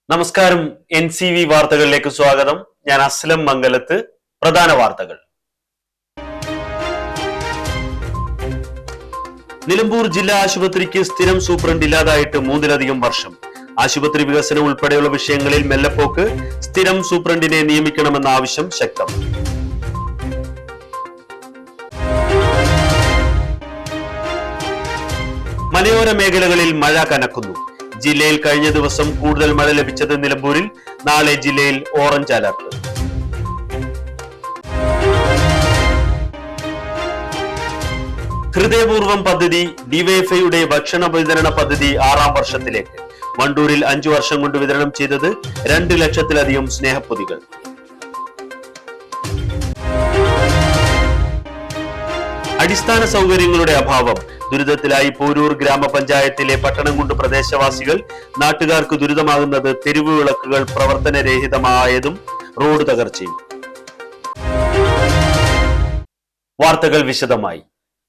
നമസ്കാരം. NCV വാർത്തകളിലേക്ക് സ്വാഗതം. ഞാൻ അസ്ലം മംഗലത്ത്. പ്രധാന വാർത്തകൾ. നിലമ്പൂർ ജില്ലാ ആശുപത്രിക്ക് സ്ഥിരം സൂപ്രണ്ട് ഇല്ലാതായിട്ട് 3-ലധികം വർഷം. ആശുപത്രി വികസനം ഉൾപ്പെടെയുള്ള വിഷയങ്ങളിൽ മെല്ലപ്പോക്ക്. സ്ഥിരം സൂപ്രണ്ടിനെ നിയമിക്കണമെന്ന ആവശ്യം ശക്തം. മലയോര മേഖലകളിൽ മഴ കനക്കുന്നു. ജില്ലയിൽ കഴിഞ്ഞ ദിവസം കൂടുതൽ മഴ ലഭിച്ചത് നിലമ്പൂരിൽ. നാളെ ജില്ലയിൽ ഓറഞ്ച് അലർട്ട്. ഹൃദയപൂർവം പദ്ധതി ഡിവൈഎഫ്ഐയുടെ ഭക്ഷണ വിതരണ പദ്ധതി 6ാം വർഷത്തിലേക്ക്. വണ്ടൂരിൽ 5 വർഷം കൊണ്ട് വിതരണം ചെയ്തത് 2 ലക്ഷത്തിലധികം സ്നേഹപ്പൊതികൾ. അടിസ്ഥാന സൗകര്യങ്ങളുടെ അഭാവം. ദുരിതത്തിലായി പോരൂർ ഗ്രാമപഞ്ചായത്തിലെ പട്ടണംകുണ്ട് പ്രദേശവാസികൾ. നാട്ടുകാർക്ക് ദുരിതമാകുന്നത് തെരുവ് വിളക്കുകൾ പ്രവർത്തനരഹിതമായതും റോഡ് തകർച്ചയും. വാർത്തകൾ വിശദമായി.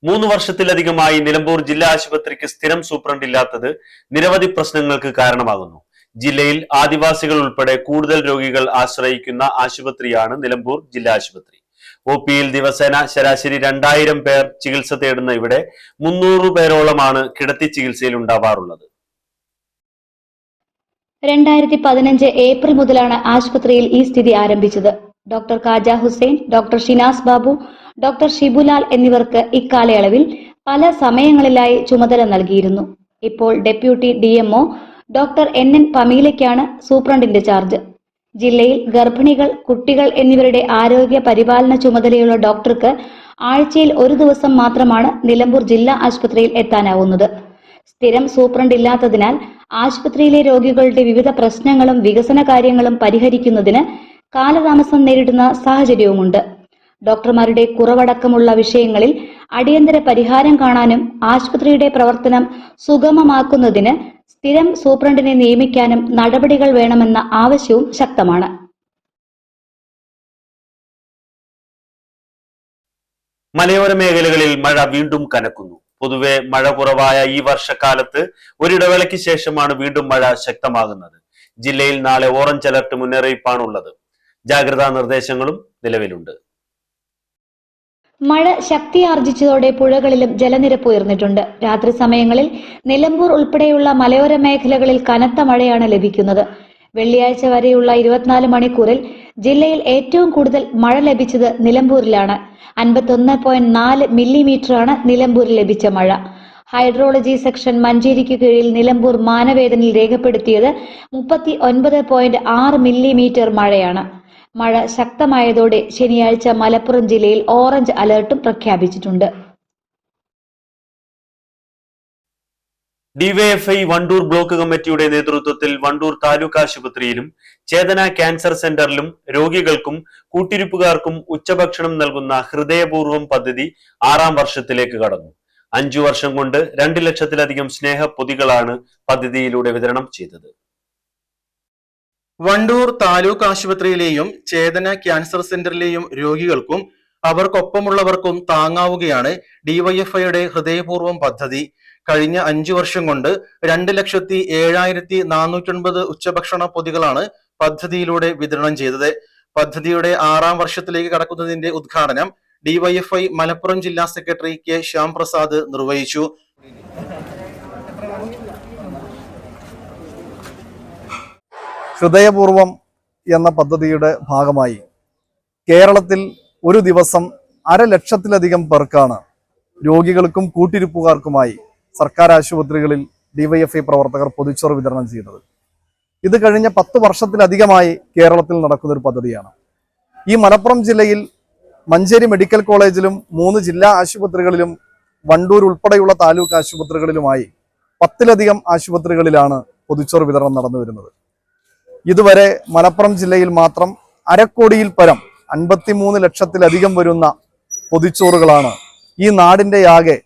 3 വർഷത്തിലധികമായി നിലമ്പൂർ ജില്ലാ ആശുപത്രിക്ക് സ്ഥിരം സൂപ്രണ്ട് ഇല്ലാത്തത് നിരവധി പ്രശ്നങ്ങൾക്ക് കാരണമാകുന്നു. ജില്ലയിൽ ആദിവാസികൾ ഉൾപ്പെടെ കൂടുതൽ രോഗികൾ ആശ്രയിക്കുന്ന ആശുപത്രിയാണ് നിലമ്പൂർ ജില്ലാ ആശുപത്രി. OPയിൽ ദിവസേന ശരാശരി 2000 പേർ ചികിത്സ തേടുന്ന ഇവിടെ 300 പേരോളമാണ് കിടത്തി ചികിത്സയിൽ ഉണ്ടാവാറുള്ളത്. 2015 ഏപ്രിൽ മുതലാണ് ആശുപത്രിയിൽ ഈ സ്ഥിതി ആരംഭിച്ചത്. Doctor Kaja Hussain, doctor Shinas Babu, doctor Shibulal എന്നിവർക്ക് ഇക്കാലയളവിൽ പല സമയങ്ങളിലായി ചുമതല നൽകിയിരുന്നു. ഇപ്പോൾ ഡെപ്യൂട്ടി DMO ഡോക്ടർ NN പമീലയ്ക്കാണ് സൂപ്രണ്ടിന്റെ ചാർജ്. ജില്ലയിൽ ഗർഭിണികൾ, കുട്ടികൾ എന്നിവരുടെ ആരോഗ്യ പരിപാലന ചുമതലയുള്ള ഡോക്ടർക്ക് ആഴ്ചയിൽ 1 ദിവസം മാത്രമാണ് നിലമ്പൂർ ജില്ലാ ആശുപത്രിയിൽ എത്താനാവുന്നത്. സ്ഥിരം സൂപ്രണ്ട് ഇല്ലാത്തതിനാൽ ആശുപത്രിയിലെ രോഗികളുടെ വിവിധ പ്രശ്നങ്ങളും വികസന കാര്യങ്ങളും പരിഹരിക്കുന്നതിന് കാലതാമസം നേരിടുന്ന സാഹചര്യവുമുണ്ട്. ഡോക്ടർമാരുടെ കുറവടക്കമുള്ള വിഷയങ്ങളിൽ അടിയന്തര പരിഹാരം കാണാനും ആശുപത്രിയുടെ പ്രവർത്തനം സുഗമമാക്കുന്നതിന് സ്ഥിരം സൂപ്രണ്ടിനെ നിയമിക്കാനും നടപടികൾ വേണമെന്ന ആവശ്യവും ശക്തമാണ്. മലയോര മേഖലകളിൽ മഴ വീണ്ടും കനക്കുന്നു. പൊതുവെ മഴ കുറവായ ഈ വർഷക്കാലത്ത് ഒരിടവേളയ്ക്ക് ശേഷമാണ് വീണ്ടും മഴ ശക്തമാകുന്നത്. ജില്ലയിൽ നാളെ ഓറഞ്ച് അലർട്ട് മുന്നറിയിപ്പാണുള്ളത്. ജാഗ്രതാ നിർദ്ദേശങ്ങളും നിലവിലുണ്ട്. മഴ ശക്തിയാർജിച്ചതോടെ പുഴകളിലും ജലനിരപ്പ് ഉയർന്നിട്ടുണ്ട്. രാത്രി സമയങ്ങളിൽ നിലമ്പൂർ ഉൾപ്പെടെയുള്ള മലയോര മേഖലകളിൽ കനത്ത മഴയാണ് ലഭിക്കുന്നത്. വെള്ളിയാഴ്ച വരെയുള്ള 24 മണിക്കൂറിൽ ജില്ലയിൽ ഏറ്റവും കൂടുതൽ മഴ ലഭിച്ചത് നിലമ്പൂരിലാണ്. 51.4 മില്ലിമീറ്ററാണ് നിലമ്പൂരിൽ ലഭിച്ച മഴ. ഹൈഡ്രോളജി സെക്ഷൻ മഞ്ചേരിക്ക് കീഴിൽ നിലമ്പൂർ മാനവേദനിൽ രേഖപ്പെടുത്തിയത് 39.6 മില്ലിമീറ്റർ മഴയാണ്. മഴ ശക്തമായതോടെ ശനിയാഴ്ച മലപ്പുറം ജില്ലയിൽ ഓറഞ്ച് അലർട്ടും പ്രഖ്യാപിച്ചിട്ടുണ്ട്. ഡിവൈഎഫ്ഐ വണ്ടൂർ ബ്ലോക്ക് കമ്മിറ്റിയുടെ നേതൃത്വത്തിൽ വണ്ടൂർ താലൂക്ക് ആശുപത്രിയിലും ചേതന ക്യാൻസർ സെന്ററിലും രോഗികൾക്കും കൂട്ടിരിപ്പുകാർക്കും ഉച്ചഭക്ഷണം നൽകുന്ന ഹൃദയപൂർവം പദ്ധതി 6ാം വർഷത്തിലേക്ക് കടന്നു. 5 വർഷം കൊണ്ട് 2 ലക്ഷത്തിലധികം സ്നേഹപ്പൊതികളാണ് പദ്ധതിയിലൂടെ വിതരണം ചെയ്തത്. വണ്ടൂർ താലൂക്ക് ആശുപത്രിയിലെയും ചേതന ക്യാൻസർ സെന്ററിലെയും രോഗികൾക്കും അവർക്കൊപ്പമുള്ളവർക്കും താങ്ങാവുകയാണ് ഡിവൈഎഫ്ഐയുടെ ഹൃദയപൂർവം പദ്ധതി. കഴിഞ്ഞ 5 വർഷം കൊണ്ട് 2,07,409 ഉച്ചഭക്ഷണ പൊതികളാണ് പദ്ധതിയിലൂടെ വിതരണം ചെയ്തത്. പദ്ധതിയുടെ 6ാം വർഷത്തിലേക്ക് കടക്കുന്നതിന്റെ ഉദ്ഘാടനം ഡിവൈഎഫ്ഐ മലപ്പുറം ജില്ലാ സെക്രട്ടറി K. ശ്യാം പ്രസാദ് നിർവഹിച്ചു. ഹൃദയപൂർവം എന്ന പദ്ധതിയുടെ ഭാഗമായി കേരളത്തിൽ ഒരു ദിവസം 1/2 ലക്ഷത്തിലധികം പേർക്കാണ് രോഗികൾക്കും കൂട്ടിരിപ്പുകാർക്കുമായി സർക്കാർ ആശുപത്രികളിൽ ഡിവൈഎഫ്ഐ പ്രവർത്തകർ പൊതിച്ചോറ് വിതരണം ചെയ്യുന്നത്. ഇത് കഴിഞ്ഞ 10 വർഷത്തിലധികമായി കേരളത്തിൽ നടക്കുന്നൊരു പദ്ധതിയാണ്. ഈ മലപ്പുറം ജില്ലയിൽ മഞ്ചേരി മെഡിക്കൽ കോളേജിലും 3 ജില്ലാ ആശുപത്രികളിലും വണ്ടൂർ ഉൾപ്പെടെയുള്ള താലൂക്ക് ആശുപത്രികളിലുമായി 10ലധികം ആശുപത്രികളിലാണ് പൊതിച്ചോറ് വിതരണം നടന്നു വരുന്നത്. ഇതുവരെ മലപ്പുറം ജില്ലയിൽ മാത്രം 1/2 കോടിയിൽ പരം 53 ലക്ഷത്തിലധികം വരുന്ന പൊതിച്ചോറുകളാണ് ഈ നാടിന്റെ ആകെ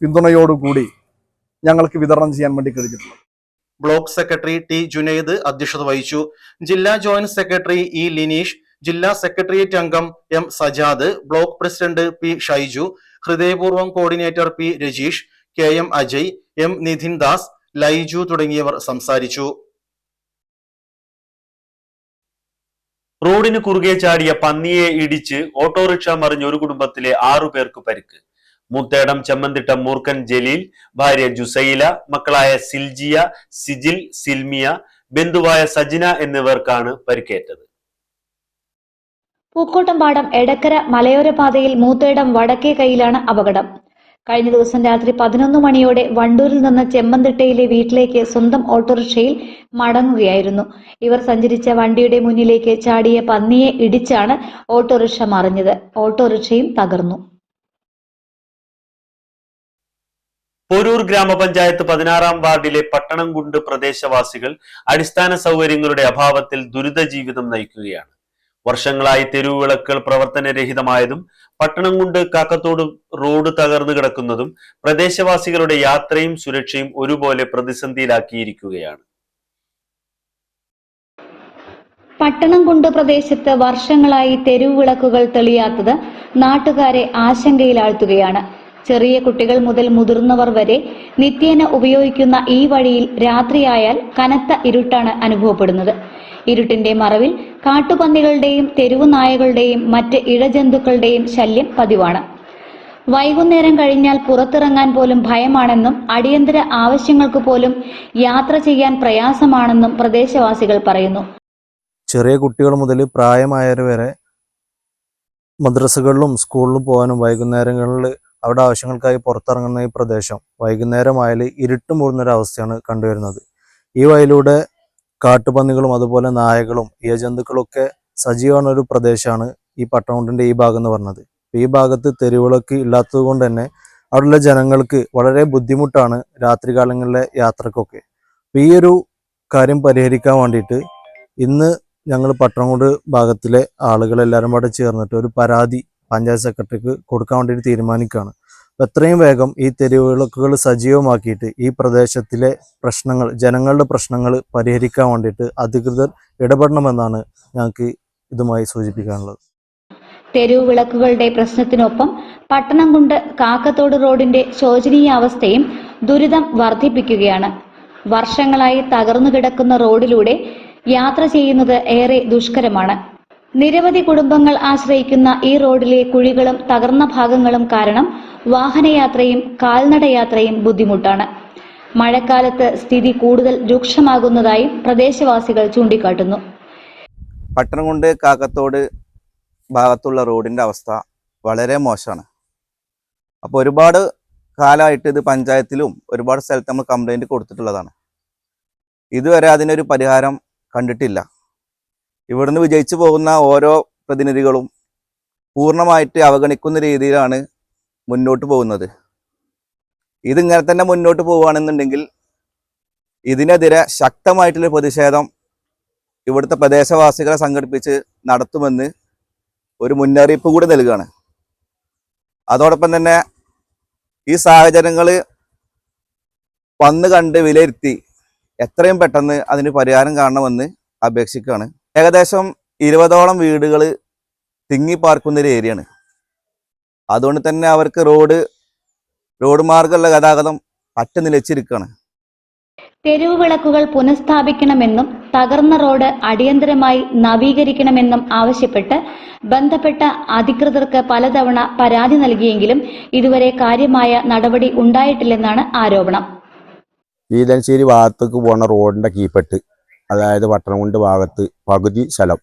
പിന്തുണയോടുകൂടി ഞങ്ങൾക്ക് വിതരണം ചെയ്യാൻ വേണ്ടി കഴിഞ്ഞിട്ടുള്ളത്. Block secretary T. ജുനൈദ് അധ്യക്ഷത വഹിച്ചു. ജില്ലാ ജോയിന്റ് സെക്രട്ടറി E. ലിനീഷ്, ജില്ലാ സെക്രട്ടേറിയറ്റ് അംഗം M. Sajad, block president P. Shaiju, Hridayapoorvam coordinator P. Rajeesh, KM Ajay, M. Nidhin Das, Laiju തുടങ്ങിയവർ സംസാരിച്ചു. റോഡിന് കുറുകെ ചാടിയ പന്നിയെ ഇടിച്ച് ഓട്ടോറിക്ഷ മറിഞ്ഞ് ഒരു കുടുംബത്തിലെ 6 പേർക്ക് പരിക്ക്. മൂത്തേടം ചെമ്മന്തിട്ടം മൂർക്കൻ ജലീൽ, ഭാര്യ ജുസൈല, മക്കളായ സിൽജിയ, സിജിൽ, സിൽമിയ, ബന്ധുവായ സജിന എന്നിവർക്കാണ് പരിക്കേറ്റത്. പൂക്കോട്ടംപാടം എടക്കര മലയോര പാതയിൽ മൂത്തേടം വടക്കേ കൈയിലാണ് അപകടം. കഴിഞ്ഞ ദിവസം രാത്രി 11 മണിയോടെ വണ്ടൂരിൽ നിന്ന് ചെമ്മന്തിട്ടയിലെ വീട്ടിലേക്ക് സ്വന്തം ഓട്ടോറിക്ഷയിൽ മടങ്ങുകയായിരുന്നു. ഇവർ സഞ്ചരിച്ച വണ്ടിയുടെ മുന്നിലേക്ക് ചാടിയ പന്നിയെ ഇടിച്ചാണ് ഓട്ടോറിക്ഷ മറിഞ്ഞത്. ഓട്ടോറിക്ഷയും തകർന്നു. പോരൂർ ഗ്രാമപഞ്ചായത്ത് 16-ാം വാർഡിലെ പട്ടണംകുണ്ട് പ്രദേശവാസികൾ അടിസ്ഥാന സൗകര്യങ്ങളുടെ അഭാവത്തിൽ ദുരിത ജീവിതം നയിക്കുകയാണ്. വർഷങ്ങളായി തെരുവുവിളക്കുകൾ പ്രവർത്തനരഹിതമായതും പട്ടണംകുണ്ട് കാക്കത്തോട് റോഡ് തകർന്നു കിടക്കുന്നതും പ്രദേശവാസികളുടെ യാത്രയും സുരക്ഷയും ഒരുപോലെ പ്രതിസന്ധിയിലാക്കിയിരിക്കുകയാണ്. പട്ടണംകുണ്ട് പ്രദേശത്ത് വർഷങ്ങളായി തെരുവുവിളക്കുകൾ തെളിയാത്തത് നാട്ടുകാരെ ആശങ്കയിലാഴ്ത്തുകയാണ്. ചെറിയ കുട്ടികൾ മുതൽ മുതിർന്നവർ വരെ നിത്യേന ഉപയോഗിക്കുന്ന ഈ വഴിയിൽ രാത്രിയായാൽ കനത്ത ഇരുട്ടാണ് അനുഭവപ്പെടുന്നത്. ഇരുട്ടിന്റെ മറവിൽ കാട്ടുപന്നികളുടെയും തെരുവു നായകളുടെയും മറ്റ് ഇഴജന്തുക്കളുടെയും ശല്യം പതിവാണ്. വൈകുന്നേരം കഴിഞ്ഞാൽ പുറത്തിറങ്ങാൻ പോലും ഭയമാണെന്നും അടിയന്തര ആവശ്യങ്ങൾക്ക് പോലും യാത്ര ചെയ്യാൻ പ്രയാസമാണെന്നും പ്രദേശവാസികൾ പറയുന്നു. ചെറിയ കുട്ടികൾ മുതൽ പ്രായമായവർ വരെ മദ്രസകളിലും സ്കൂളിലും പോകാനും വൈകുന്നേരങ്ങളിൽ അവിടെ ആവശ്യങ്ങൾക്കായി പുറത്തിറങ്ങുന്ന ഈ പ്രദേശം വൈകുന്നേരമായാൽ ഇരുട്ട് മൂടുന്നൊരവസ്ഥയാണ് കണ്ടുവരുന്നത്. ഈ വഴിയിലൂടെ കാട്ടുപന്നികളും അതുപോലെ നായകളും ഇഴജന്തുക്കളൊക്കെ സജീവമായ ഒരു പ്രദേശമാണ് ഈ പട്ടണംകുണ്ടിൻ്റെ ഈ ഭാഗം എന്ന് പറഞ്ഞത്. ഈ ഭാഗത്ത് തെരുവുകളൊക്കെ ഇല്ലാത്തത് കൊണ്ട് തന്നെ അവിടെയുള്ള ജനങ്ങൾക്ക് വളരെ ബുദ്ധിമുട്ടാണ് രാത്രികാലങ്ങളിലെ യാത്രക്കൊക്കെ. ഈ ഒരു കാര്യം പരിഹരിക്കാൻ വേണ്ടിയിട്ട് ഇന്ന് ഞങ്ങൾ പട്ടണംകുണ്ട് ഭാഗത്തിലെ ആളുകളെല്ലാവരും കൂടെ ചേർന്നിട്ട് ഒരു പരാതി പഞ്ചായത്ത് സെക്രട്ടറിക്ക് കൊടുക്കാൻ വേണ്ടിയിട്ട് തീരുമാനിക്കുകയാണ്. എത്രയും വേഗം ഈ തെരുവുവിളക്കുകൾ സജീവമാക്കിയിട്ട് ഈ പ്രദേശത്തിലെ പ്രശ്നങ്ങൾ, ജനങ്ങളുടെ പ്രശ്നങ്ങൾ പരിഹരിക്കാൻ വേണ്ടിയിട്ട് അധികൃതർ ഇടപെടണമെന്നാണ് ഞങ്ങൾക്ക് ഇതുമായി സൂചിപ്പിക്കാനുള്ളത്. തെരുവുവിളക്കുകളുടെ പ്രശ്നത്തിനൊപ്പം പട്ടണംകുണ്ട് കാക്കത്തോട് റോഡിന്റെ ശോചനീയാവസ്ഥയും ദുരിതം വർദ്ധിപ്പിക്കുകയാണ്. വർഷങ്ങളായി തകർന്നു കിടക്കുന്ന റോഡിലൂടെ യാത്ര ചെയ്യുന്നത് ഏറെ ദുഷ്കരമാണ്. നിരവധി കുടുംബങ്ങൾ ആശ്രയിക്കുന്ന ഈ റോഡിലെ കുഴികളും തകർന്ന ഭാഗങ്ങളും കാരണം വാഹനയാത്രയും കാൽനടയാത്രയും ബുദ്ധിമുട്ടാണ്. മഴക്കാലത്ത് സ്ഥിതി കൂടുതൽ രൂക്ഷമാകുന്നതായും പ്രദേശവാസികൾ ചൂണ്ടിക്കാട്ടുന്നു. പട്ടണംകുണ്ട് കാക്കത്തോട് ഭാഗത്തുള്ള റോഡിൻ്റെ അവസ്ഥ വളരെ മോശമാണ്. അപ്പോൾ ഒരുപാട് കാലമായിട്ട് ഇത് പഞ്ചായത്തിലും ഒരുപാട് സ്ഥലത്ത് നമ്മൾ കംപ്ലൈൻറ്റ് കൊടുത്തിട്ടുള്ളതാണ്. ഇതുവരെ അതിനൊരു പരിഹാരം കണ്ടിട്ടില്ല. ഇവിടുന്ന് വിജയിച്ചു പോകുന്ന ഓരോ പ്രതിനിധികളും പൂർണ്ണമായിട്ട് അവഗണിക്കുന്ന രീതിയിലാണ് മുന്നോട്ട് പോകുന്നത്. ഇതിങ്ങനെ തന്നെ മുന്നോട്ട് പോവുകയാണെന്നുണ്ടെങ്കിൽ ഇതിനെതിരെ ശക്തമായിട്ടുള്ള പ്രതിഷേധം ഇവിടുത്തെ പ്രദേശവാസികളെ സംഘടിപ്പിച്ച് നടത്തുമെന്ന് ഒരു മുന്നറിയിപ്പ് കൂടി നൽകുകയാണ്. അതോടൊപ്പം തന്നെ ഈ സാഹചര്യങ്ങൾ വന്ന് കണ്ട് വിലയിരുത്തി എത്രയും പെട്ടെന്ന് അതിന് പരിഹാരം കാണണമെന്ന് അപേക്ഷിക്കുകയാണ്. ഏകദേശം 20ഓളം വീടുകൾ തിങ്ങിപ്പാർക്കുന്ന ഒരു ഏരിയയാണ്. അതുകൊണ്ട് തന്നെ അവർക്ക് റോഡ് മാർഗമുള്ള ഗതാഗതം നിലച്ചിരിക്കുകയാണ്. തെരുവുവിളക്കുകൾ പുനഃസ്ഥാപിക്കണമെന്നും തകർന്ന റോഡ് അടിയന്തരമായി നവീകരിക്കണമെന്നും ആവശ്യപ്പെട്ട് ബന്ധപ്പെട്ട അധികൃതർക്ക് പലതവണ പരാതി നൽകിയെങ്കിലും ഇതുവരെ കാര്യമായ നടപടി ഉണ്ടായിട്ടില്ലെന്നാണ് ആരോപണം. ഈലശ്ശേരി ഭാഗത്തേക്ക് പോകുന്ന റോഡിൻ്റെ കീപ്പെട്ട്, അതായത് പട്ടണംകുണ്ട് ഭാഗത്ത് പകുതി സ്ഥലം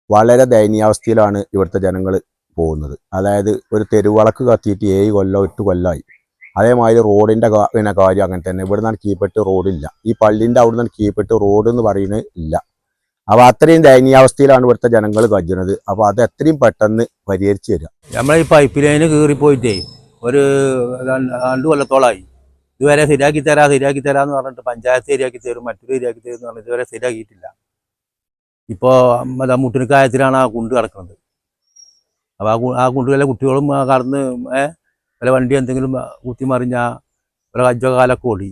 വളരെ ദയനീയാവസ്ഥയിലാണ് ഇവിടുത്തെ ജനങ്ങൾ പോകുന്നത്. അതായത് ഒരു തെരുവിളക്ക് കത്തിയിട്ട് 7 കൊല്ലം 8 കൊല്ലമായി. അതേമാതിരി റോഡിൻ്റെ കാര്യം അങ്ങനെ തന്നെ. ഇവിടെ നിന്നാണ് കീപ്പെട്ട് റോഡില്ല. ഈ പള്ളിൻ്റെ അവിടെ നിന്ന് കീപ്പെട്ട് റോഡ് എന്ന് പറയുന്നത് ഇല്ല. അപ്പോൾ അത്രയും ദയനീയാവസ്ഥയിലാണ് ഇവിടുത്തെ ജനങ്ങൾ കഴിയുന്നത്. അപ്പോൾ അത് എത്രയും പെട്ടെന്ന് പരിഹരിച്ചു തരിക. നമ്മളെ ഈ പൈപ്പ് ലൈന് കീറിപ്പോയിട്ടേ ഒരു 2 കൊല്ലത്തോളമായി. ഇതുവരെ ശരിയാക്കി തരാമെന്ന് പറഞ്ഞിട്ട് പഞ്ചായത്ത് ശരിയാക്കി തരും, മറ്റൊരു ശരിയാക്കി തരും എന്ന് പറഞ്ഞിട്ട് ഇതുവരെ ശരിയാക്കിയിട്ടില്ല. ഇപ്പോൾ മുട്ടിനിക്കായത്തിലാണ് ആ കുണ്ട് കിടക്കുന്നത്. അപ്പോൾ ആ കുണ്ടിലെ കുട്ടികളും കടന്ന് വല്ല വണ്ടി എന്തെങ്കിലും കുത്തിമറിഞ്ഞാൽ ഒരു കജ്ജകാലൊക്കെ ഓടി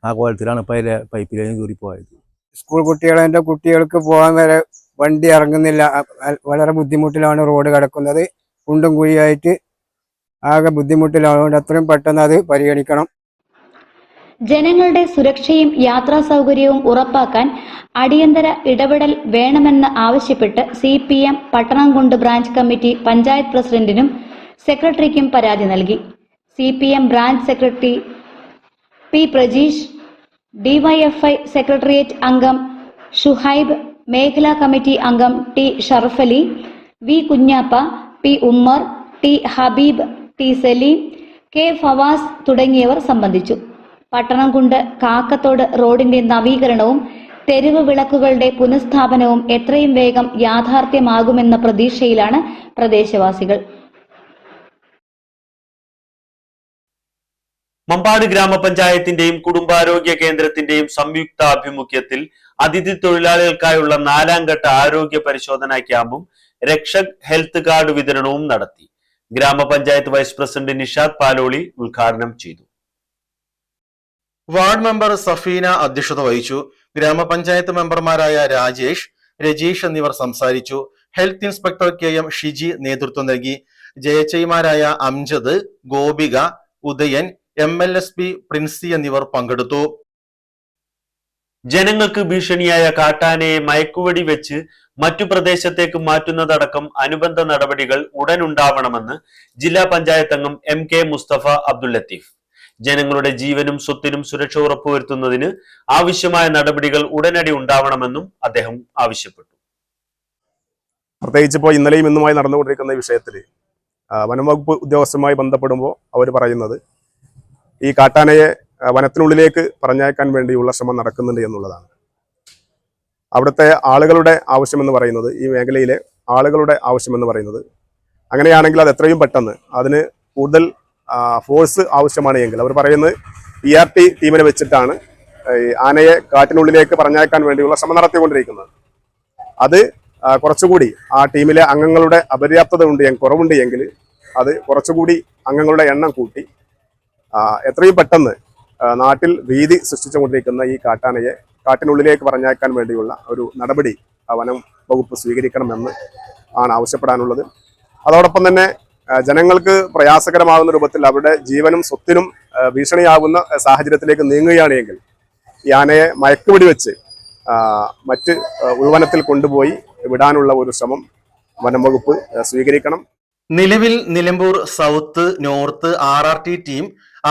ആ കോലത്തിലാണ് ഇപ്പോൾ അതിലെ പൈപ്പ് ലൈൻ കീറിപ്പോയത്. സ്കൂൾ കുട്ടികളെ കുട്ടികൾക്ക് പോകാൻ വരെ വണ്ടി ഇറങ്ങുന്നില്ല. വളരെ ബുദ്ധിമുട്ടിലാണ് റോഡ് കിടക്കുന്നത്. കുണ്ടും കുഴിയായിട്ട് ആകെ ബുദ്ധിമുട്ടിലാണ്. അതുകൊണ്ട് എത്രയും പെട്ടെന്ന് അത് പരിഗണിക്കണം. ജനങ്ങളുടെ സുരക്ഷയും യാത്രാ സൗകര്യവും ഉറപ്പാക്കാൻ അടിയന്തര ഇടപെടൽ വേണമെന്ന് ആവശ്യപ്പെട്ട് CPM പട്ടണംകുണ്ട് ബ്രാഞ്ച് കമ്മിറ്റി പഞ്ചായത്ത് പ്രസിഡന്റിനും സെക്രട്ടറിക്കും പരാതി നൽകി. CPM branch secretary P. Prajeesh, DYFI secretariat അംഗം ഷുഹൈബ്, മേഖലാ കമ്മിറ്റി അംഗം T. Sharafali, V. Kunjappa, P. Ummer, T. Habib, T. Saleem, K. Fawaz തുടങ്ങിയവർ സംബന്ധിച്ചു. പട്ടണംകുണ്ട് കാക്കത്തോട് റോഡിന്റെ നവീകരണവും തെരുവ് വിളക്കുകളുടെ പുനഃസ്ഥാപനവും എത്രയും വേഗം യാഥാർത്ഥ്യമാകുമെന്ന പ്രതീക്ഷയിലാണ് പ്രദേശവാസികൾ. മമ്പാട് ഗ്രാമപഞ്ചായത്തിന്റെയും കുടുംബാരോഗ്യ കേന്ദ്രത്തിന്റെയും സംയുക്താഭിമുഖ്യത്തിൽ അതിഥി തൊഴിലാളികൾക്കായുള്ള 4ാം ഘട്ട ആരോഗ്യ പരിശോധനാ ക്യാമ്പും രക്ഷക് ഹെൽത്ത് കാർഡ് വിതരണവും നടത്തി. ഗ്രാമപഞ്ചായത്ത് വൈസ് പ്രസിഡന്റ് നിഷാദ് പാലോളി ഉദ്ഘാടനം ചെയ്തു. വാർഡ് മെമ്പർ സഫീന അധ്യക്ഷത വഹിച്ചു. ഗ്രാമപഞ്ചായത്ത് മെമ്പർമാരായ രാജേഷ്, രജീഷ് എന്നിവർ സംസാരിച്ചു. ഹെൽത്ത് ഇൻസ്പെക്ടർ KM ഷിജി നേതൃത്വം നൽകി. ജയച്ചൈമാരായ അംജദ്, ഗോപിക, ഉദയൻ, MLSP പ്രിൻസി എന്നിവർ പങ്കെടുത്തു. ജനങ്ങൾക്ക് ഭീഷണിയായ കാട്ടാനയെ മയക്കുവെടി വെച്ച് മറ്റു പ്രദേശത്തേക്ക് മാറ്റുന്നതടക്കം അനുബന്ധ നടപടികൾ ഉടനുണ്ടാവണമെന്ന് ജില്ലാ പഞ്ചായത്ത് അംഗം MK മുസ്തഫ അബ്ദുൽ ലത്തീഫ്. ജനങ്ങളുടെ ജീവനും സ്വത്തിനും സുരക്ഷ ഉറപ്പുവരുത്തുന്നതിന് ആവശ്യമായ നടപടികൾ ഉടനടി ഉണ്ടാവണമെന്നും അദ്ദേഹം ആവശ്യപ്പെട്ടു. പ്രത്യേകിച്ച് ഇപ്പോൾ ഇന്നലെയും ഇന്നുമായി നടന്നുകൊണ്ടിരിക്കുന്ന വിഷയത്തിൽ വനംവകുപ്പ് ഉദ്യോഗസ്ഥരുമായി ബന്ധപ്പെടുമ്പോൾ അവർ പറയുന്നത് ഈ കാട്ടാനയെ വനത്തിനുള്ളിലേക്ക് പറഞ്ഞയക്കാൻ വേണ്ടിയുള്ള ശ്രമം നടക്കുന്നുണ്ട് എന്നുള്ളതാണ്. അവിടുത്തെ ആളുകളുടെ ആവശ്യമെന്ന് പറയുന്നത്, ഈ മേഖലയിലെ ആളുകളുടെ ആവശ്യമെന്ന് പറയുന്നത്, അങ്ങനെയാണെങ്കിൽ അത് എത്രയും പെട്ടെന്ന് അതിന് കൂടുതൽ ഫോഴ്സ് ആവശ്യമാണ് എങ്കിൽ അവർ പറയുന്നത് ERT ടീമിനെ വെച്ചിട്ടാണ് ആനയെ കാട്ടിനുള്ളിലേക്ക് പറഞ്ഞയക്കാൻ വേണ്ടിയുള്ള ശ്രമം നടത്തിക്കൊണ്ടിരിക്കുന്നത്. അത് കുറച്ചുകൂടി ആ ടീമിലെ അംഗങ്ങളുടെ അപര്യാപ്തത കുറവുണ്ട് എങ്കിൽ അത് കുറച്ചുകൂടി അംഗങ്ങളുടെ എണ്ണം കൂട്ടി എത്രയും പെട്ടെന്ന് നാട്ടിൽ ഭീതി സൃഷ്ടിച്ചുകൊണ്ടിരിക്കുന്ന ഈ കാട്ടാനയെ കാട്ടിനുള്ളിലേക്ക് പറഞ്ഞയക്കാൻ വേണ്ടിയുള്ള ഒരു നടപടി വനം വകുപ്പ് സ്വീകരിക്കണമെന്ന് ആണ് ആവശ്യപ്പെടാനുള്ളത്. അതോടൊപ്പം തന്നെ ജനങ്ങൾക്ക് പ്രയാസകരമാകുന്ന രൂപത്തിൽ അവരുടെ ജീവനും സ്വത്തിനും ഭീഷണിയാകുന്ന സാഹചര്യത്തിലേക്ക് നീങ്ങുകയാണ് എങ്കിൽ ഈ ആനയെ മയക്കുവെടി വെച്ച് മറ്റ് ഉൾവനത്തിൽ കൊണ്ടുപോയി വിടാനുള്ള ഒരു ശ്രമം വനം വകുപ്പ് സ്വീകരിക്കണം. നിലവിൽ Nilambur south, north RRT team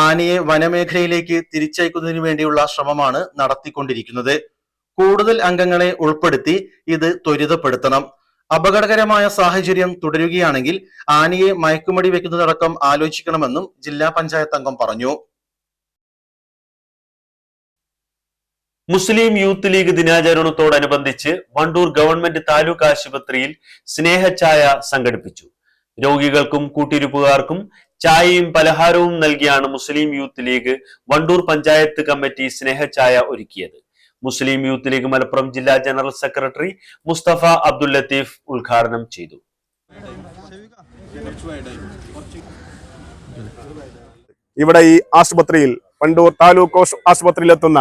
ആനയെ വനമേഖലയിലേക്ക് തിരിച്ചയക്കുന്നതിന് വേണ്ടിയുള്ള ശ്രമമാണ് നടത്തിക്കൊണ്ടിരിക്കുന്നത്. കൂടുതൽ അംഗങ്ങളെ ഉൾപ്പെടുത്തി ഇത് ത്വരിതപ്പെടുത്തണം. അപകടകരമായ സാഹചര്യം തുടരുകയാണെങ്കിൽ ആനയെ മയക്കുമടി വെക്കുന്നതടക്കം ആലോചിക്കണമെന്നും ജില്ലാ പഞ്ചായത്ത് അംഗം പറഞ്ഞു. മുസ്ലിം യൂത്ത് ലീഗ് ദിനാചരണത്തോടനുബന്ധിച്ച് വണ്ടൂർ ഗവൺമെന്റ് താലൂക്ക് ആശുപത്രിയിൽ സ്നേഹഛായ സംഘടിപ്പിച്ചു. രോഗികൾക്കും കൂട്ടിരിപ്പുകാർക്കും ചായയും പലഹാരവും നൽകിയാണ് Muslim Youth League Wandoor panchayat committee സ്നേഹഛായ ഒരുക്കിയത്. മുസ്ലിം യൂത്ത് ലീഗ് മലപ്പുറം ജില്ലാ ജനറൽ സെക്രട്ടറി മുസ്തഫ അബ്ദുൽ ലത്തീഫ് ഉദ്ഘാടനം ചെയ്തു. ഇവിടെ ഈ ആശുപത്രിയിൽ, വണ്ടൂർ താലൂക്ക് ആശുപത്രിയിലെത്തുന്ന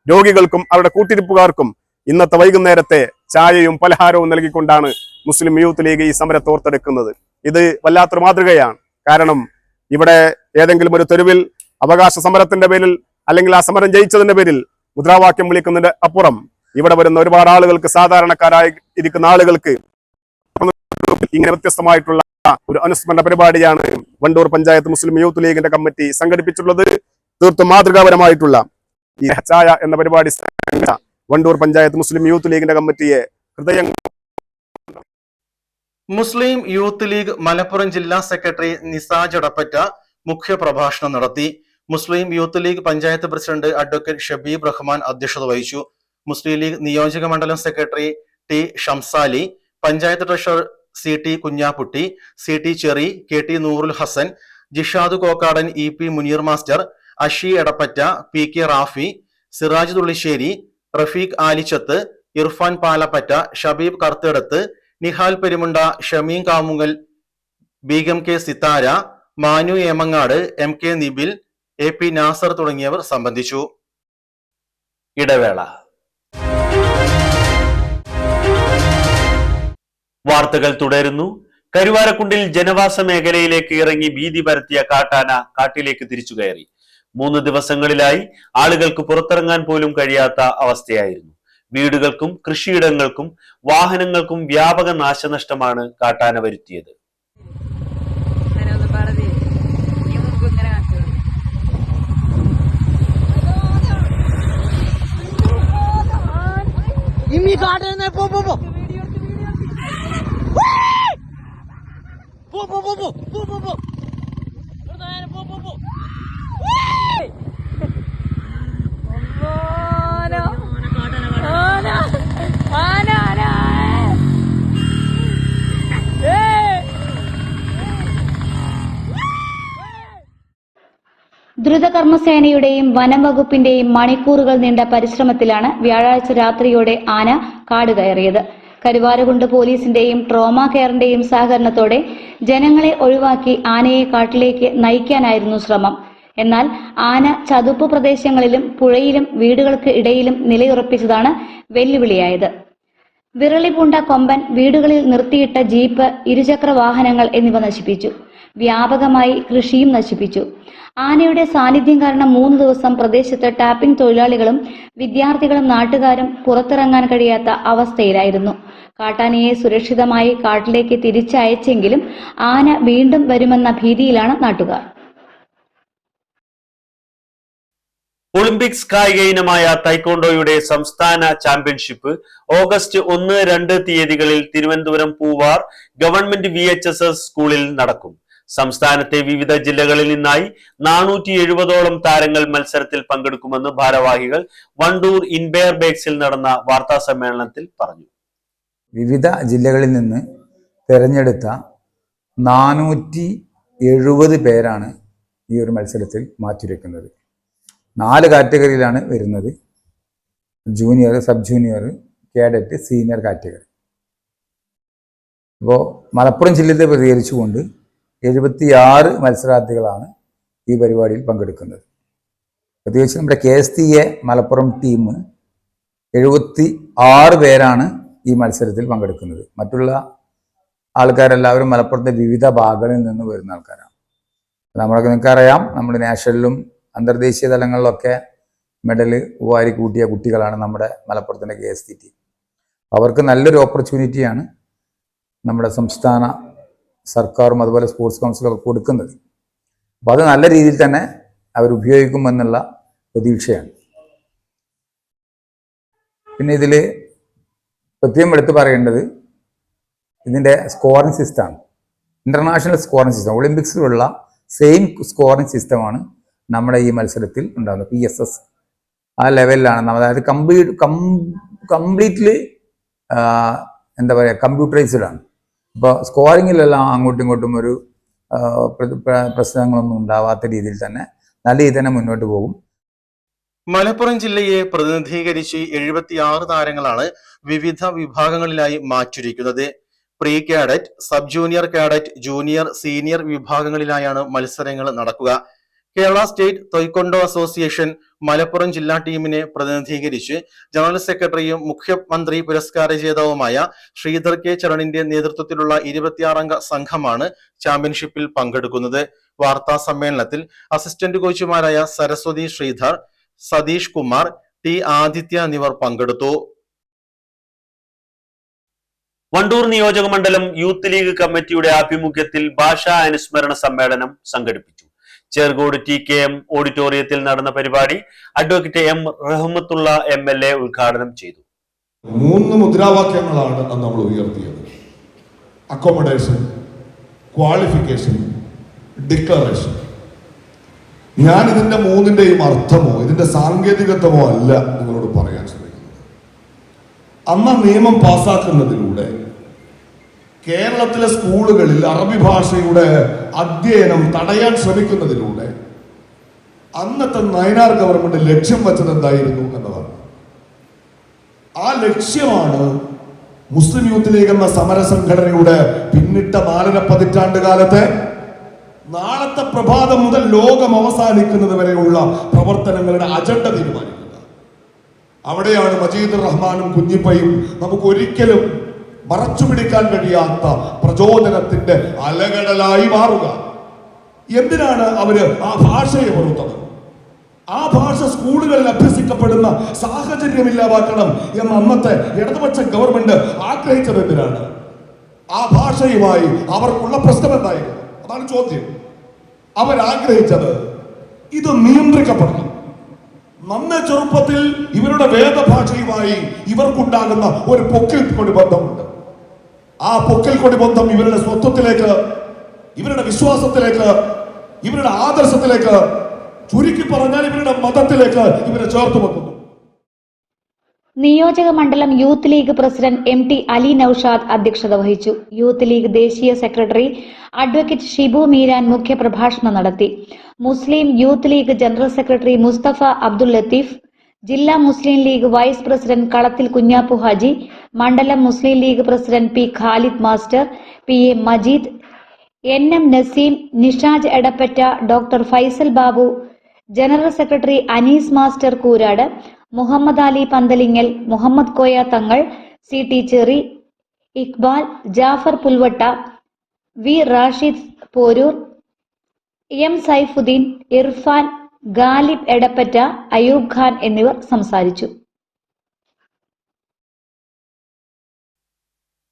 രോഗികൾക്കും അവരുടെ കൂട്ടിരിപ്പുകാർക്കും ഇന്നത്തെ വൈകുന്നേരത്തെ ചായയും പലഹാരവും നൽകിക്കൊണ്ടാണ് മുസ്ലിം യൂത്ത് ലീഗ് ഈ സമരത്തെ ഓർത്തെടുക്കുന്നത്. ഇത് വല്ലാത്തൊരു മാതൃകയാണ്. കാരണം ഇവിടെ ഏതെങ്കിലും ഒരു തെരുവിൽ അവകാശ സമരത്തിന്റെ പേരിൽ അല്ലെങ്കിൽ ആ സമരം ജയിച്ചതിന്റെ പേരിൽ മുദ്രാവാക്യം വിളിക്കുന്നതിന്റെ അപ്പുറം ഇവിടെ വരുന്ന ഒരുപാട് ആളുകൾക്ക്, സാധാരണക്കാരായി ഇരിക്കുന്ന ആളുകൾക്ക് ഇങ്ങനെ വ്യത്യസ്തമായിട്ടുള്ള ഒരു അനുസ്മരണ പരിപാടിയാണ് വണ്ടൂർ പഞ്ചായത്ത് മുസ്ലിം യൂത്ത് ലീഗിന്റെ കമ്മിറ്റി സംഘടിപ്പിച്ചിട്ടുള്ളത്. തീർത്തും മാതൃകാപരമായിട്ടുള്ള ഈ ചായ എന്ന പരിപാടി വണ്ടൂർ പഞ്ചായത്ത് മുസ്ലിം യൂത്ത് ലീഗിന്റെ കമ്മിറ്റിയെ ഹൃദയം. മുസ്ലിം യൂത്ത് ലീഗ് മലപ്പുറം ജില്ലാ സെക്രട്ടറി നിസാജ് അടപ്പറ്റ മുഖ്യപ്രഭാഷണം നടത്തി. Muslim Youth League panchayat president advocate Shabeeb Rahman അധ്യക്ഷത വഹിച്ചു. മുസ്ലിം ലീഗ് നിയോജക മണ്ഡലം secretary T. Shamsali, panchayat treasurer CT Kunhapputty, CT Cherry, KT Noorul Hassan, Jishad Kokkadan, EP Muneer master, Ashi Edappatta, PK Rafi, Siraj Thullissery, Rafeeq Alichath, Irfan Palappatta, Shabeeb Karthedath, Nihal Perumunda, Shameem Kamungal, Begum K. Sithara, Manu Emangad, MK Nibil, AP Nasar തുടങ്ങിയവർ സംബന്ധിച്ചു. ഇടവേള. വാർത്തകൾ തുടരുന്നു. കരുവാരക്കുണ്ടിൽ ജനവാസ മേഖലയിലേക്ക് ഇറങ്ങി ഭീതി പരത്തിയ കാട്ടാന കാട്ടിലേക്ക് തിരിച്ചു കയറി. 3 ദിവസങ്ങളിലായി ആളുകൾക്ക് പുറത്തിറങ്ങാൻ പോലും കഴിയാത്ത അവസ്ഥയായിരുന്നു. വീടുകൾക്കും കൃഷിയിടങ്ങൾക്കും വാഹനങ്ങൾക്കും വ്യാപക നാശനഷ്ടമാണ് കാട്ടാന വരുത്തിയത്. ദ്രുതകർമ്മസേനയുടെയും വനം വകുപ്പിന്റെയും മണിക്കൂറുകൾ നീണ്ട പരിശ്രമത്തിലാണ് വ്യാഴാഴ്ച രാത്രിയോടെ ആന കാട് കയറിയത്. കരുവാരകുണ്ട് പോലീസിന്റെയും ട്രോമ കെയറിന്റെയും സഹകരണത്തോടെ ജനങ്ങളെ ഒഴിവാക്കി ആനയെ കാട്ടിലേക്ക് നയിക്കാനായിരുന്നു ശ്രമം. എന്നാൽ ആന ചതുപ്പ് പ്രദേശങ്ങളിലും പുഴയിലും വീടുകൾക്ക് ഇടയിലും നിലയുറപ്പിച്ചതാണ് വെല്ലുവിളിയായത്. വിറളിപൂണ്ട കൊമ്പൻ, വീടുകളിൽ നിർത്തിയിട്ട ജീപ്പ്, ഇരുചക്ര വാഹനങ്ങൾ എന്നിവ നശിപ്പിച്ചു. വ്യാപകമായി കൃഷിയും നശിപ്പിച്ചു. ആനയുടെ സാന്നിധ്യം കാരണം 3 ദിവസം പ്രദേശത്ത് ടാപ്പിംഗ് തൊഴിലാളികളും വിദ്യാർത്ഥികളും നാട്ടുകാരും പുറത്തിറങ്ങാൻ കഴിയാത്ത അവസ്ഥയിലായിരുന്നു. കാട്ടാനയെ സുരക്ഷിതമായി കാട്ടിലേക്ക് തിരിച്ചയച്ചെങ്കിലും ആന വീണ്ടും വരുമെന്ന ഭീതിയിലാണ് നാട്ടുകാർ. ഒളിമ്പിക്സ് കായിക ഇനമായ തൈക്കോണ്ടോയുടെ സംസ്ഥാന ചാമ്പ്യൻഷിപ്പ് ഓഗസ്റ്റ് 1-2 തീയതികളിൽ തിരുവനന്തപുരം പൂവാർ ഗവൺമെന്റ് VHSS സ്കൂളിൽ നടക്കും. സംസ്ഥാനത്തെ വിവിധ ജില്ലകളിൽ നിന്നായി 470ഓളം താരങ്ങൾ മത്സരത്തിൽ പങ്കെടുക്കുമെന്ന് ഭാരവാഹികൾ വണ്ടൂർ ഇൻബെയർ ബേക്സിൽ നടന്ന വാർത്താ സമ്മേളനത്തിൽ പറഞ്ഞു. വിവിധ ജില്ലകളിൽ നിന്ന് തിരഞ്ഞെടുത്ത 470 പേരാണ് ഈ ഒരു മത്സരത്തിൽ മാറ്റിവെക്കുന്നത്. 4 കാറ്റഗറിയിലാണ് വരുന്നത്: junior, sub junior, cadet, senior category. അപ്പോൾ മലപ്പുറം ജില്ലത്തെ പ്രതികരിച്ചുകൊണ്ട് 76 മത്സരാർത്ഥികളാണ് ഈ പരിപാടിയിൽ പങ്കെടുക്കുന്നത്. പ്രത്യേകിച്ച് നമ്മുടെ KSTA മലപ്പുറം ടീം 76 പേരാണ് ഈ മത്സരത്തിൽ പങ്കെടുക്കുന്നത്. മറ്റുള്ള ആൾക്കാരെല്ലാവരും മലപ്പുറത്തെ വിവിധ ഭാഗങ്ങളിൽ നിന്ന് വരുന്ന ആൾക്കാരാണ്. നമ്മളൊക്കെ നിങ്ങൾക്കറിയാം, നമ്മുടെ നാഷണലിലും അന്തർദേശീയ തലങ്ങളിലൊക്കെ മെഡൽ വാരി കൂട്ടിയ കുട്ടികളാണ് നമ്മുടെ മലപ്പുറത്തിൻ്റെ KST ടീം. അവർക്ക് നല്ലൊരു ഓപ്പർച്യൂണിറ്റിയാണ് നമ്മുടെ സംസ്ഥാന സർക്കാരും അതുപോലെ സ്പോർട്സ് കൗൺസിലൊക്കെ കൊടുക്കുന്നത്. അപ്പോൾ അത് നല്ല രീതിയിൽ തന്നെ അവർ ഉപയോഗിക്കുമെന്നുള്ള പ്രതീക്ഷയാണ്. പിന്നെ ഇതിൽ പ്രത്യേകം എടുത്ത് പറയേണ്ടത് ഇതിൻ്റെ സ്കോറിംഗ് സിസ്റ്റമാണ്. ഇൻ്റർനാഷണൽ സ്കോറിംഗ് സിസ്റ്റം, ഒളിമ്പിക്സിലുള്ള സെയിം സ്കോറിംഗ് സിസ്റ്റമാണ് നമ്മുടെ ഈ മത്സരത്തിൽ ഉണ്ടാകുന്നത്. PSS ആ ലെവലിലാണ്. അതായത് കംപ്ലീറ്റ്ലി എന്താ പറയുക, കമ്പ്യൂട്ടറൈസ്ഡ് ആണ്. ഇപ്പോൾ സ്കോറിങ്ങിലെല്ലാം അങ്ങോട്ടും ഇങ്ങോട്ടും ഒരു പ്രശ്നങ്ങളൊന്നും ഉണ്ടാവാത്ത രീതിയിൽ തന്നെ നല്ല രീതിയിൽ തന്നെ മുന്നോട്ട് പോകും. മലപ്പുറം ജില്ലയെ പ്രതിനിധീകരിച്ച് 76 താരങ്ങളാണ് വിവിധ വിഭാഗങ്ങളിലായി മാറ്റിയിരിക്കുന്നത്. Pre cadet, sub junior cadet, junior, senior വിഭാഗങ്ങളിലായാണ് മത്സരങ്ങൾ നടക്കുക. Kerala state taekwondo association Malappuram ജില്ലാ ടീമിനെ പ്രതിനിധീകരിച്ച് ജനറൽ സെക്രട്ടറിയും മുഖ്യമന്ത്രി പുരസ്കാര ജേതാവുമായ ശ്രീധർ K. ചരണിന്റെ നേതൃത്വത്തിലുള്ള 26-അംഗ സംഘമാണ് ചാമ്പ്യൻഷിപ്പിൽ പങ്കെടുക്കുന്നത്. വാർത്താ സമ്മേളനത്തിൽ അസിസ്റ്റന്റ് കോച്ചുമാരായ സരസ്വതി ശ്രീധർ, സതീഷ് കുമാർ, T. ആദിത്യ എന്നിവർ പങ്കെടുത്തു. വണ്ടൂർ നിയോജക മണ്ഡലം യൂത്ത് ലീഗ് കമ്മിറ്റിയുടെ ആഭിമുഖ്യത്തിൽ ഭാഷാ അനുസ്മരണ സമ്മേളനം സംഘടിപ്പിച്ചു. ചേർകോട് TKM ഓഡിറ്റോറിയത്തിൽ നടന്ന പരിപാടി അഡ്വക്കേറ്റ് M. റഹ്മത്തുള്ള MLA ഉദ്ഘാടനം ചെയ്തു. 3 മുദ്രാവാക്യങ്ങളാണ് നമ്മൾ ഉയർത്തിയത്: അക്കോമഡേഷൻ, ക്വാളിഫിക്കേഷൻ, ഡിക്ലറേഷൻ. ഞാൻ ഇതിന്റെ 3ന്റെയും അർത്ഥമോ ഇതിന്റെ സാങ്കേതികത്വമോ അല്ല നിങ്ങളോട് പറയാൻ ശ്രമിക്കുന്നത്. അന്ന് നിയമം പാസാക്കുന്നതിലൂടെ കേരളത്തിലെ സ്കൂളുകളിൽ അറബി ഭാഷയുടെ അധ്യയനം തടയാൻ ശ്രമിക്കുന്നതിലൂടെ അന്നത്തെ നയനാർ ഗവൺമെന്റ് ലക്ഷ്യം വെച്ചത് എന്തായിരുന്നു എന്നതാണ്. ആ ലക്ഷ്യമാണ് മുസ്ലിം യൂത്ത് ലീഗ് എന്ന സമര സംഘടനയുടെ പിന്നിട്ട 4.5 പതിറ്റാണ്ട് കാലത്തെ നാളത്തെ പ്രഭാതം മുതൽ ലോകം അവസാനിക്കുന്നത് വരെയുള്ള പ്രവർത്തനങ്ങളുടെ അജണ്ട തീരുമാനിക്കുക. അവിടെയാണ് മജീദുർ റഹ്മാനും കുഞ്ഞിപ്പയും നമുക്ക് ഒരിക്കലും മറച്ചു പിടിക്കാൻ കഴിയാത്ത പ്രചോദനത്തിന്റെ അലകടലായി മാറുക. എന്തിനാണ് അവര് ആ ഭാഷയെ വെറുത്തത്? ആ ഭാഷ സ്കൂളുകളിൽ അഭ്യസിക്കപ്പെടുന്ന സാഹചര്യമില്ലാതാക്കണം എന്ന അന്നത്തെ ഇടതുപക്ഷ ഗവൺമെന്റ് ആഗ്രഹിച്ചത് എന്തിനാണ്? ആ ഭാഷയുമായി അവർക്കുള്ള പ്രശ്നം എന്തായിരുന്നു? അതാണ് ചോദ്യം. അവരാഗ്രഹിച്ചത് ഇത് നിയന്ത്രിക്കപ്പെടണം. നന്നേ ചെറുപ്പത്തിൽ ഇവരുടെ വേദഭാഷയുമായി ഇവർക്കുണ്ടാകുന്ന ഒരു പൊക്കിൽ കൊടി ബന്ധമുണ്ട്. ആ പൊക്കിൽ കൊടി ബന്ധം ഇവരുടെ സ്വത്വത്തിലേക്ക്, ഇവരുടെ വിശ്വാസത്തിലേക്ക്, ഇവരുടെ ആദർശത്തിലേക്ക്, ചുരുക്കി പറഞ്ഞാൽ ഇവരുടെ മതത്തിലേക്ക് ഇവരെ ചേർത്ത് വെക്കുന്നു. നിയോജക മണ്ഡലം Youth League president MT Ali Noushad അധ്യക്ഷത വഹിച്ചു. യൂത്ത് ലീഗ് ദേശീയ സെക്രട്ടറി അഡ്വക്കേറ്റ് ഷിബു മീരാൻ മുഖ്യപ്രഭാഷണം നടത്തി. Muslim Youth League general secretary Musthafa Abdul Latheef, ജില്ലാ Muslim League vice president Kalathil Kunhappu Haji, മണ്ഡലം Muslim League president P Khalid master, PA Majeed, NM Naseem, Nishaj Edappatta, doctor Faisal Babu, general secretary Anees master Koorad, Muhammad Ali Panthalingal, Muhammad Koya Thangal, CT Cherry, Iqbal, Jafar Pulvatta, V Rashid Poroor, M Saifuddin, Irfan, Galib Edappatta, Ayoob Khan എന്നിവർ സംസാരിച്ചു.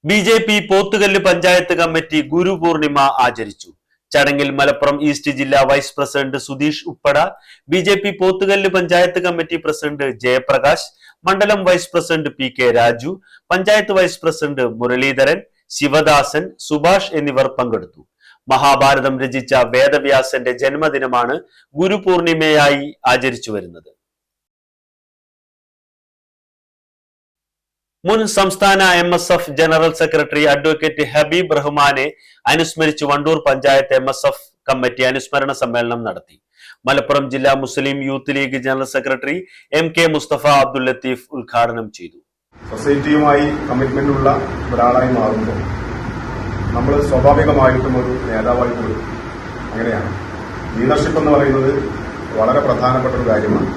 BJP Pothukallu panchayat committee Gurupurnima ആചരിച്ചു. ചടങ്ങിൽ മലപ്പുറം ഈസ്റ്റ് ജില്ലാ vice president Sudheesh Uppada, BJP Pothukallu panchayat committee president Jayaprakash, മണ്ഡലം vice president PK Raju, panchayat vice president Muraleedharan, Sivadasan, Subhash എന്നിവർ പങ്കെടുത്തു. മഹാഭാരതം രചിച്ച വേദവ്യാസന്റെ ജന്മദിനമാണ് ഗുരുപൂർണിമയായി ആചരിച്ചു വരുന്നത്. മുൻ സംസ്ഥാന MSF general secretary advocate Habeeb റഹ്മാനെ അനുസ്മരിച്ച് വണ്ടൂർ പഞ്ചായത്ത് MSF കമ്മിറ്റി അനുസ്മരണ സമ്മേളനം നടത്തി. മലപ്പുറം ജില്ലാ Muslim Youth League general secretary MK Musthafa Abdul Latheef ഉദ്ഘാടനം ചെയ്തു. സൊസൈറ്റിയുമായി കമ്മിറ്റ്മെന്റ് ഉള്ള ഒരാളായി മാറുമ്പോൾ നമ്മൾ സ്വാഭാവികമായിട്ടും ഒരു നേതാവായി പോലും അങ്ങനെയാണ്. ലീഡർഷിപ്പ് എന്ന് പറയുന്നത് വളരെ പ്രധാനപ്പെട്ട ഒരു കാര്യമാണ്.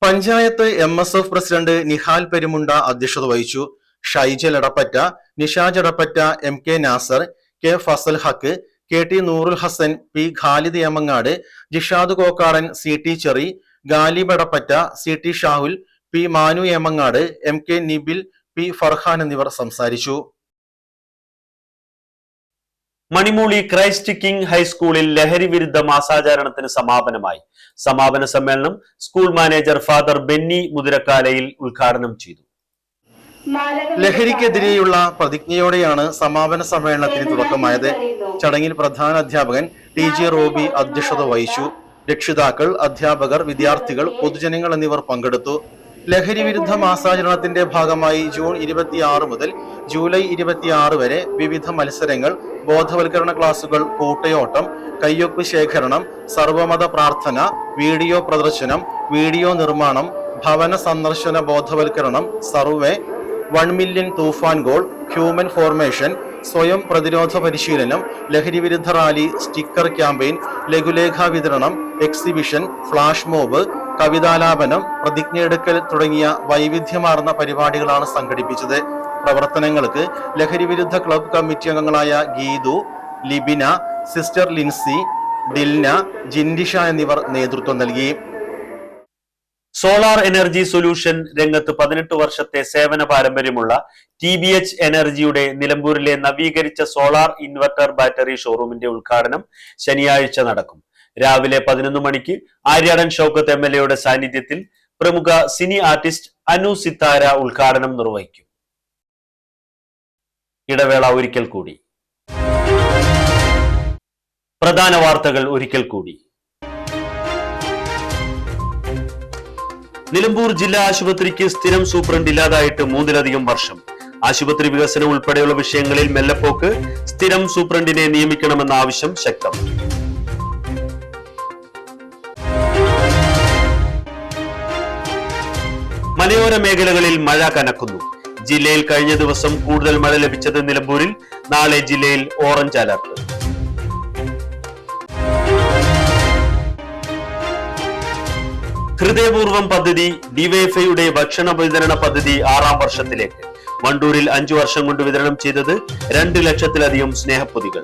പഞ്ചായത്ത് MSF പ്രസിഡന്റ് നിഹാൽ പെരുമുണ്ട അധ്യക്ഷത വഹിച്ചു. Shaijal Edappatta, Nishaj Edappatta, MK Nasar, K Fasal Haq, KT Noorul Hassan, P Khalid Yamangad, Jishad Kokkadan, CT Cherry, Galib Edappatta, CT Shahul, P Manu Yamangad, MK Nibil, P Farhan എന്നിവർ സംസാരിച്ചു. മണിമൂളി ക്രൈസ്റ്റ് കിങ് ഹൈസ്കൂളിൽ ലഹരി വിരുദ്ധ മാസാചരണത്തിന് സമാപനമായി. സമാപന സമ്മേളനം സ്കൂൾ മാനേജർ ഫാദർ ബെന്നി മുതിരക്കാലയിൽ ഉദ്ഘാടനം ചെയ്തു. ലഹരിക്കെതിരെയുള്ള പ്രതിജ്ഞയോടെയാണ് സമാപന സമ്മേളനത്തിന് തുടക്കമായത്. ചടങ്ങിൽ പ്രധാന അധ്യാപകൻ TG റോബി അധ്യക്ഷത വഹിച്ചു. രക്ഷിതാക്കൾ, അധ്യാപകർ, വിദ്യാർത്ഥികൾ, പൊതുജനങ്ങൾ എന്നിവർ പങ്കെടുത്തു. ലഹരി വിരുദ്ധ മാസാചരണത്തിന്റെ ഭാഗമായി ജൂൺ 26 മുതൽ ജൂലൈ 26 വരെ വിവിധ മത്സരങ്ങൾ, ബോധവൽക്കരണ ക്ലാസുകൾ, കൂട്ടയോട്ടം, കയ്യൊപ്പ് ശേഖരണം, സർവമത പ്രാർത്ഥന, വീഡിയോ പ്രദർശനം, വീഡിയോ നിർമ്മാണം, ഭവന സന്ദർശന ബോധവൽക്കരണം, സർവേ, 1 മില്യൺ തൂഫാൻ ഗോൾ, ഹ്യൂമൻ ഫോർമേഷൻ, സ്വയം പ്രതിരോധ പരിശീലനം, ലഹരി വിരുദ്ധ റാലി, സ്റ്റിക്കർ ക്യാമ്പയിൻ, ലഘുലേഖ വിതരണം, എക്സിബിഷൻ, ഫ്ലാഷ് മോബ്, കവിതാലാപനം, പ്രതിജ്ഞയെടുക്കൽ തുടങ്ങിയ വൈവിധ്യമാർന്ന പരിപാടികളാണ് സംഘടിപ്പിച്ചത്. പ്രവർത്തനങ്ങൾക്ക് ലഹരി വിരുദ്ധ ക്ലബ് കമ്മിറ്റി അംഗങ്ങളായ ഗീതു, ലിബിന, സിസ്റ്റർ ലിൻസി, ഡിൽന, ജിൻഡിഷ എന്നിവർ നേതൃത്വം നൽകി. സോളാർ എനർജി സൊല്യൂഷൻ രംഗത്ത് 18 വർഷത്തെ സേവന പാരമ്പര്യമുള്ള TBH എനർജിയുടെ നിലമ്പൂരിലെ നവീകരിച്ച സോളാർ ഇൻവെർട്ടർ ബാറ്ററി ഷോറൂമിന്റെ ഉദ്ഘാടനം ശനിയാഴ്ച നടക്കും. രാവിലെ 11 മണിക്ക് ആര്യാടൻ ഷൗക്കത്ത് MLA സാന്നിധ്യത്തിൽ പ്രമുഖ സിനി ആർട്ടിസ്റ്റ് അനു സിത്താര ഉദ്ഘാടനം നിർവഹിക്കും. ഇടവേള ഒരിക്കൽ കൂടി. പ്രധാന വാർത്തകൾ ഒരിക്കൽ കൂടി. നിലമ്പൂർ ജില്ലാ ആശുപത്രിക്ക് സ്ഥിരം സൂപ്രണ്ട് ഇല്ലാതായിട്ട് 3-ലധികം വർഷം. ആശുപത്രി വികസനം ഉൾപ്പെടെയുള്ള വിഷയങ്ങളിൽ മെല്ലപ്പോക്ക്. സ്ഥിരം സൂപ്രണ്ടിനെ നിയമിക്കണമെന്ന ആവശ്യം ശക്തം. മലയോര മേഖലകളിൽ മഴ കനക്കുന്നു. ജില്ലയിൽ കഴിഞ്ഞ ദിവസം കൂടുതൽ മഴ ലഭിച്ചത് നിലമ്പൂരിൽ. നാളെ ജില്ലയിൽ ഓറഞ്ച് അലർട്ട്. ഹൃദയപൂർവം പദ്ധതി ഡിവൈഎഫ്ഐയുടെ ഭക്ഷണ വിതരണ പദ്ധതി 6ാം വർഷത്തിലേക്ക്. വണ്ടൂരിൽ 5 വർഷം കൊണ്ട് വിതരണം ചെയ്തത് 2 ലക്ഷത്തിലധികം സ്നേഹപ്പൊതികൾ.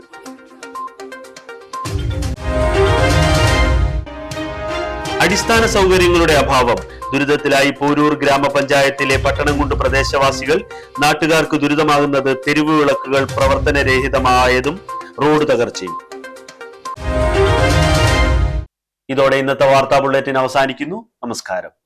അടിസ്ഥാന സൗകര്യങ്ങളുടെ അഭാവം. ദുരിതത്തിലായി പോരൂർ ഗ്രാമപഞ്ചായത്തിലെ പട്ടണംകുണ്ട് പ്രദേശവാസികൾ. നാട്ടുകാർക്ക് ദുരിതമാകുന്നത് തെരുവ് വിളക്കുകൾ പ്രവർത്തനരഹിതമായതും റോഡ് തകർച്ചയും. ഇതോടെ ഇന്നത്തെ വാർത്താ ബുള്ളറ്റിൻ അവസാനിക്കുന്നു. നമസ്കാരം.